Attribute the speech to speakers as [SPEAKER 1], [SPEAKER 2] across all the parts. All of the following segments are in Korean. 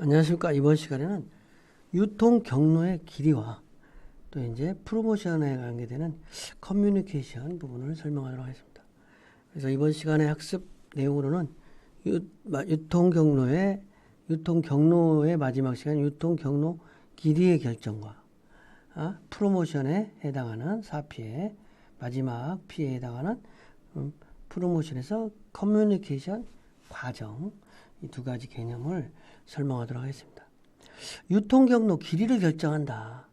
[SPEAKER 1] 안녕하십니까. 이번 시간에는 유통 경로의 길이와 또 이제 프로모션에 관계되는 커뮤니케이션 부분을 설명하도록 하겠습니다. 그래서 이번 시간의 학습 내용으로는 유통 경로의 마지막 시간 유통 경로 길이의 결정과 프로모션에 해당하는 4P의 마지막 P에 해당하는 프로모션에서 커뮤니케이션 과정, 이 두 가지 개념을 설명하도록 하겠습니다. 유통 경로 길이를 결정한다.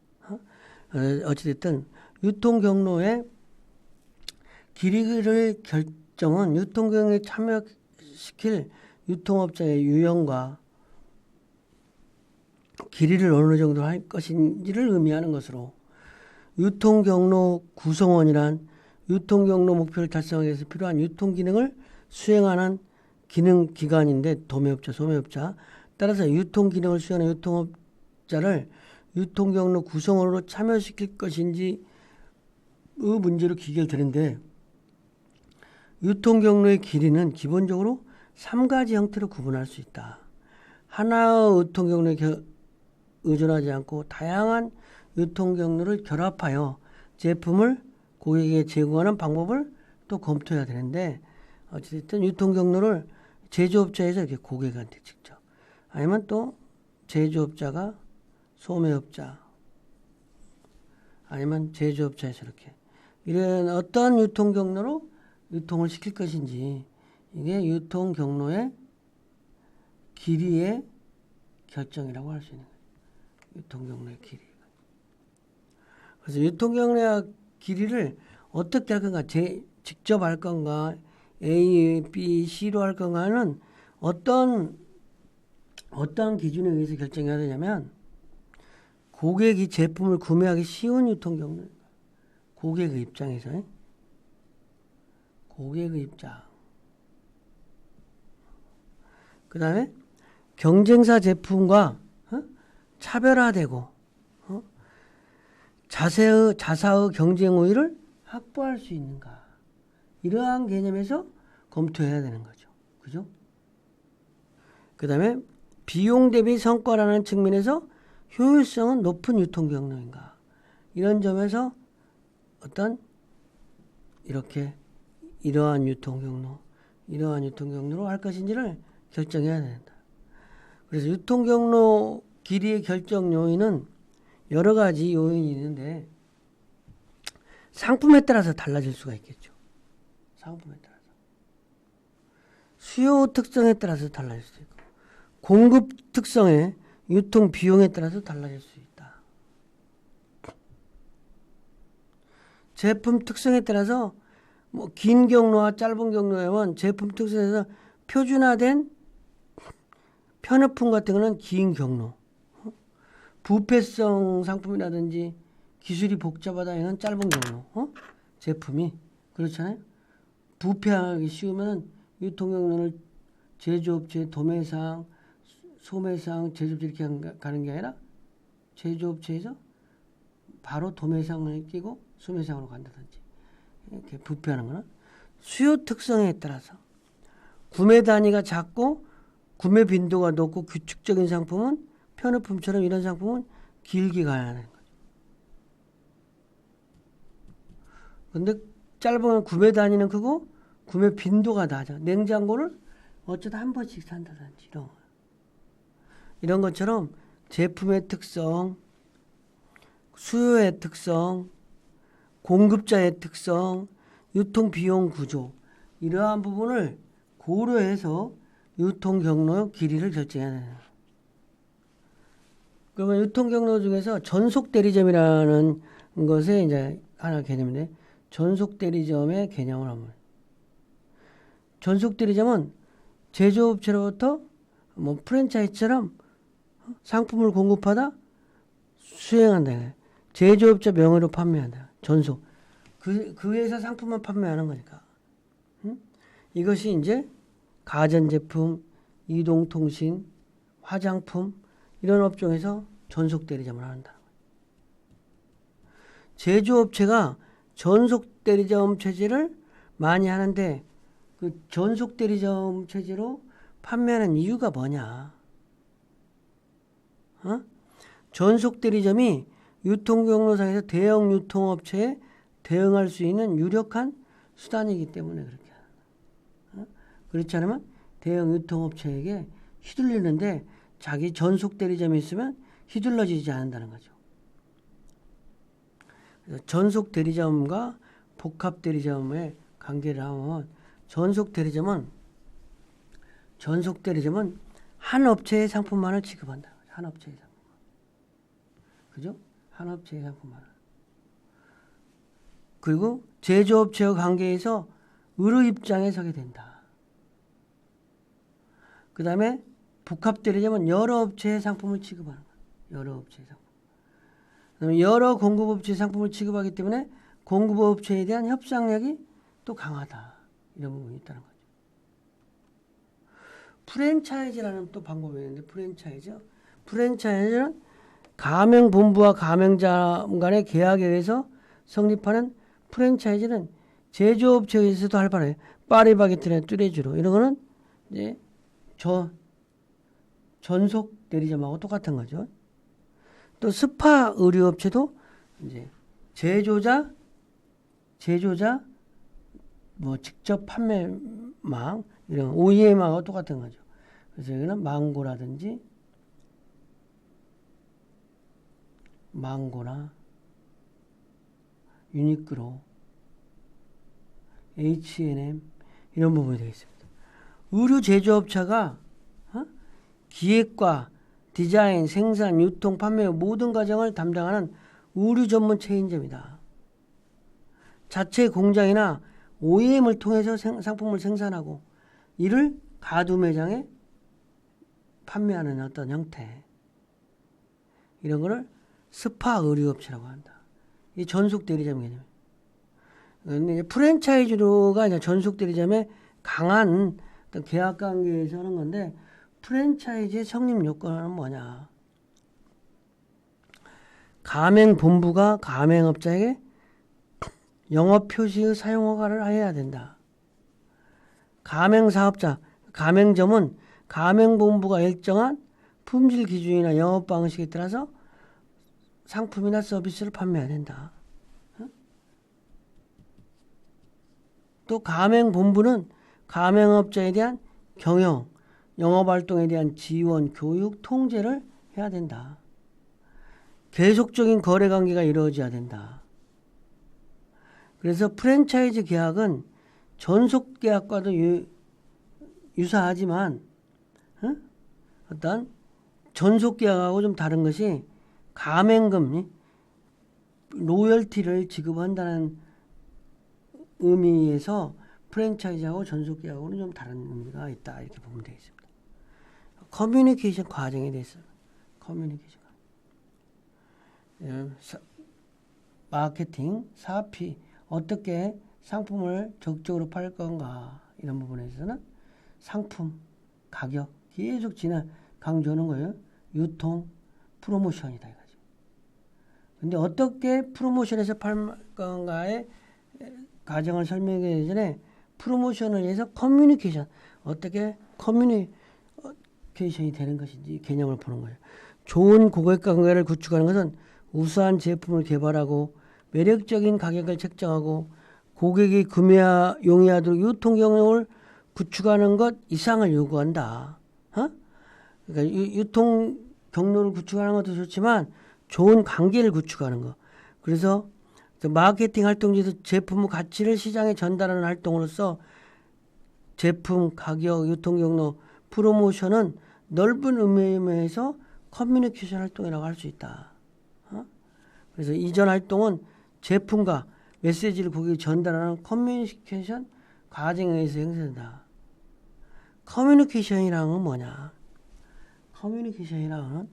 [SPEAKER 1] 어찌됐든 유통 경로의 길이를 결정은 유통 경로에 참여시킬 유통업자의 유형과 길이를 어느 정도 할 것인지를 의미하는 것으로, 유통 경로 구성원이란 유통 경로 목표를 달성하기 위해서 필요한 유통 기능을 수행하는 기능 기관인데, 도매업자, 소매업자. 따라서 유통 기능을 수행하는 유통업자를 유통 경로 구성원으로 참여시킬 것인지의 문제로 귀결되는데, 유통 경로의 길이는 기본적으로 3가지 형태로 구분할 수 있다. 하나의 유통 경로에 의존하지 않고 다양한 유통 경로를 결합하여 제품을 고객에게 제공하는 방법을 또 검토해야 되는데, 어쨌든 유통 경로를 제조업자에서 이렇게 고객한테 직접, 아니면 또 제조업자가 소매업자, 아니면 제조업자에서 이렇게 이런 어떤 유통 경로로 유통을 시킬 것인지, 이게 유통 경로의 길이의 결정이라고 할 수 있는 거예요. 유통 경로의 길이. 그래서 유통 경로의 길이를 어떻게 할 건가, 직접 할 건가, A, B, C로 할 건가는 어떤 기준에 의해서 결정해야 되냐면, 고객이 제품을 구매하기 쉬운 유통 경로, 고객의 입장에서, 고객의 입장. 그 다음에 경쟁사 제품과 차별화되고 자사의 경쟁 우위를 확보할 수 있는가, 이러한 개념에서 검토해야 되는 거죠. 그죠? 그 다음에 비용 대비 성과라는 측면에서 효율성은 높은 유통 경로인가, 이런 점에서 이러한 유통 경로로 할 것인지를 결정해야 된다. 그래서 유통 경로 길이의 결정 요인은 여러 가지 요인이 있는데, 상품에 따라서 달라질 수가 있겠죠. 상품에 따라서. 수요 특성에 따라서 달라질 수도 있고, 공급 특성에, 유통 비용에 따라서 달라질 수 있다. 제품 특성에 따라서 긴 경로와 짧은 경로에는 제품 특성에서 표준화된 편의품 같은 거는 긴 경로, 부패성 상품이라든지 기술이 복잡하다, 이건 짧은 경로, 제품이 그렇잖아요. 부패하기 쉬우면 유통 경로를 제조업체, 도매상, 소매상, 제조업체 이렇게 가는 게 아니라 제조업체에서 바로 도매상을 끼고 소매상으로 간다든지, 이렇게 부패하는 거는 수요 특성에 따라서. 구매 단위가 작고 구매 빈도가 높고 규칙적인 상품은, 편의품처럼 이런 상품은 길게 가야 하는 거죠. 근데 짧은 구매 단위는 크고 구매 빈도가 낮아. 냉장고를 어쩌다 한 번씩 산다든지, 이런 것처럼 제품의 특성, 수요의 특성, 공급자의 특성, 유통 비용 구조, 이러한 부분을 고려해서 유통 경로 길이를 결정해야 됩니다. 그러면 유통 경로 중에서 전속 대리점이라는 것에 이제 하나 개념인데, 전속 대리점의 개념을 한번. 전속 대리점은 제조업체로부터 프랜차이즈처럼 상품을 공급하다 수행한다. 제조업자 명의로 판매한다. 전속. 그 회사 상품만 판매하는 거니까. 이것이 이제 가전제품, 이동통신, 화장품, 이런 업종에서 전속 대리점을 한다. 제조업체가 전속 대리점 체제를 많이 하는데, 그 전속 대리점 체제로 판매하는 이유가 뭐냐? 전속 대리점이 유통경로상에서 대형 유통업체에 대응할 수 있는 유력한 수단이기 때문에 그렇게 하는 거야. 그렇지 않으면 대형 유통업체에게 휘둘리는데 자기 전속 대리점이 있으면 휘둘러지지 않는다는 거죠. 그래서 전속 대리점과 복합 대리점의 관계를 하면 전속 대리점은 한 업체의 상품만을 취급한다. 한 업체의 상품. 그죠? 한 업체의 상품만을. 그리고 제조업체와 관계에서 의료 입장에 서게 된다. 그 다음에 복합 대리점은 여러 업체의 상품을 취급하는 거예요. 여러 업체의 상품. 그다음에 여러 공급업체의 상품을 취급하기 때문에 공급업체에 대한 협상력이 또 강하다. 이런 부분이 있다는 거죠. 프랜차이즈라는 또 방법이 있는데 프랜차이즈는 가맹본부와 가맹점 간의 계약에 의해서 성립하는 프랜차이즈는 제조업체에서도 활발해요. 파리바게트나 뚜레쥬르 이런 거는 이제 전속 대리점하고 똑같은 거죠. 또 스파 의류업체도 이제 제조자 뭐 직접 판매망 이런 OEM하고 똑같은 거죠. 그래서 여기는 망고나 유니크로, H&M 이런 부분이 되겠습니다. 의류 제조업체가 기획과 디자인, 생산, 유통, 판매 모든 과정을 담당하는 의류 전문 체인점이다. 자체 공장이나 OEM을 통해서 상품을 생산하고 이를 가두 매장에 판매하는 어떤 형태 이런 거를 스파 의류업체라고 한다. 이 전속 대리점 개념. 근데 프랜차이즈가 이제 전속 대리점의 강한 어떤 계약 관계에서 하는 건데 프랜차이즈의 성립 요건은 뭐냐? 가맹본부가 가맹업자에게 영업 표시의 사용 허가를 해야 된다. 가맹사업자, 가맹점은 가맹본부가 일정한 품질 기준이나 영업 방식에 따라서 상품이나 서비스를 판매해야 된다. 또 가맹본부는 가맹업자에 대한 경영, 영업활동에 대한 지원, 교육, 통제를 해야 된다. 계속적인 거래관계가 이루어져야 된다. 그래서 프랜차이즈 계약은 전속 계약과도 유사하지만 어떤 전속 계약하고 좀 다른 것이 가맹금, 로열티를 지급한다는 의미에서 프랜차이즈하고 전속 계약하고는 좀 다른 의미가 있다. 이렇게 보면 되겠습니다. 커뮤니케이션 과정에 대해서 커뮤니케이션 마케팅, 사피 어떻게 상품을 적극적으로 팔 건가 이런 부분에서는 상품, 가격 계속 강조하는 거예요. 유통, 프로모션이다 이거죠. 근데 어떻게 프로모션에서 팔 건가의 과정을 설명하기 전에 프로모션을 위해서 커뮤니케이션 어떻게 커뮤니케이션이 되는 것인지 개념을 보는 거예요. 좋은 고객 관계를 구축하는 것은 우수한 제품을 개발하고 매력적인 가격을 책정하고 고객이 용이하도록 유통 경로를 구축하는 것 이상을 요구한다. 그러니까 유통 경로를 구축하는 것도 좋지만 좋은 관계를 구축하는 것. 그래서 마케팅 활동 중에서 제품의 가치를 시장에 전달하는 활동으로서 제품, 가격, 유통 경로, 프로모션은 넓은 의미에서 커뮤니케이션 활동이라고 할 수 있다. 그래서 이전 활동은 제품과 메시지를 고객에 전달하는 커뮤니케이션 과정에 의해서 형성된다. 커뮤니케이션이라는 건 뭐냐? 커뮤니케이션이라는 건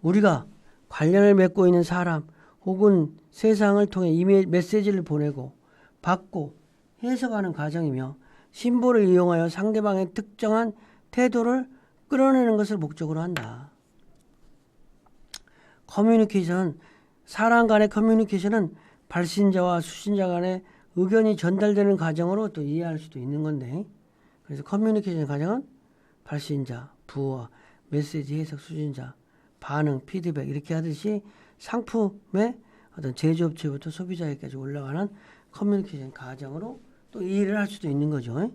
[SPEAKER 1] 우리가 관련을 맺고 있는 사람 혹은 세상을 통해 메시지를 보내고 받고 해석하는 과정이며 심보를 이용하여 상대방의 특정한 태도를 끌어내는 것을 목적으로 한다. 커뮤니케이션, 사람 간의 커뮤니케이션은 발신자와 수신자 간의 의견이 전달되는 과정으로 또 이해할 수도 있는 건데 그래서 커뮤니케이션 과정은 발신자, 부호와 메시지 해석 수신자, 반응, 피드백 이렇게 하듯이 상품의 어떤 제조업체부터 소비자에게까지 올라가는 커뮤니케이션 과정으로 또 이해를 할 수도 있는 거죠.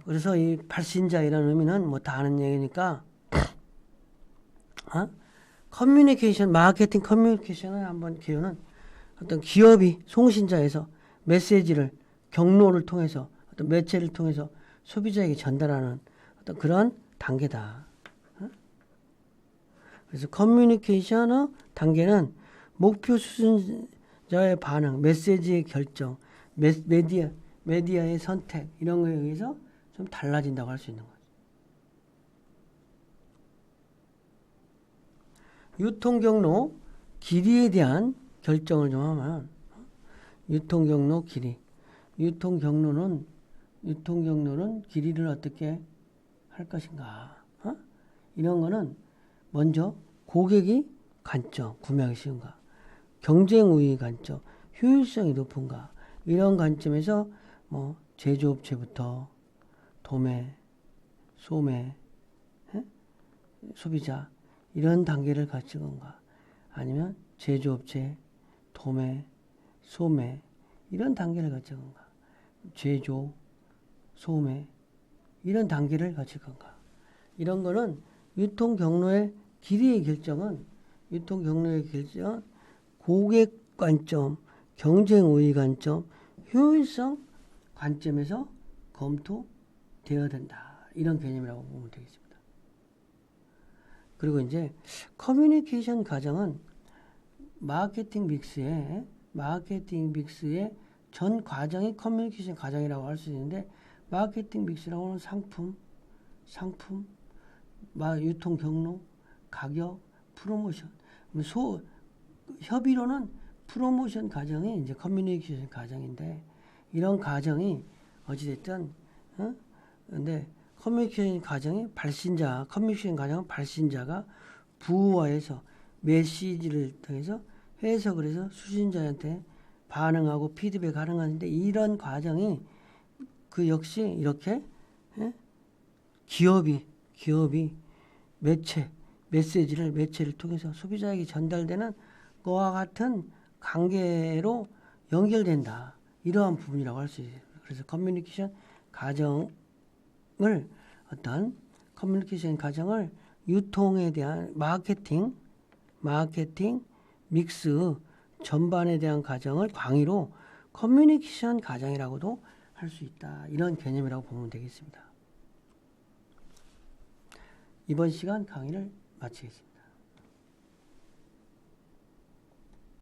[SPEAKER 1] 그래서 이 발신자이라는 의미는 뭐 다 아는 얘기니까 커뮤니케이션, 마케팅 커뮤니케이션을 한번 기호는 어떤 기업이 송신자에서 메시지를 경로를 통해서 어떤 매체를 통해서 소비자에게 전달하는 어떤 그런 단계다. 그래서 커뮤니케이션의 단계는 목표 수신자의 반응, 메시지의 결정, 메디어의 선택 이런 거에 의해서 좀 달라진다고 할 수 있는 거죠. 유통경로 길이에 대한 결정을 좀 하면 유통경로 길이. 유통경로는 길이를 어떻게 할 것인가. 이런 거는 먼저 고객이 관점, 구매하기 쉬운가. 경쟁 우위 관점, 효율성이 높은가. 이런 관점에서 뭐 제조업체부터 도매, 소매, 소비자 이런 단계를 갖춘 건가. 아니면 제조업체, 도매, 소매 이런 단계를 갖춘 건가. 제조, 소매 이런 단계를 갖출 건가. 이런 거는 유통 경로의 길이의 결정은 고객 관점, 경쟁 우위 관점, 효율성 관점에서 검토되어야 된다. 이런 개념이라고 보면 되겠습니다. 그리고 이제 커뮤니케이션 과정은 마케팅 믹스의 전 과정이 커뮤니케이션 과정이라고 할 수 있는데 마케팅 믹스라고 하는 상품, 유통 경로, 가격, 프로모션. 협의로는 프로모션 과정이 이제 커뮤니케이션 과정인데 이런 과정이 어찌됐든 근데 커뮤니케이션 과정은 발신자가 부호화해서 메시지를 통해서 해석을 해서 수신자한테 반응하고 피드백 가능한데 이런 과정이 그 역시 이렇게 기업이 메시지를 통해서 소비자에게 전달되는 그와 같은 관계로 연결된다. 이러한 부분이라고 할 수 있어요. 그래서 커뮤니케이션 과정을 유통에 대한 마케팅 믹스 전반에 대한 과정을 광의로 커뮤니케이션 과정이라고도 할 수 있다. 이런 개념이라고 보면 되겠습니다. 이번 시간 강의를 마치겠습니다.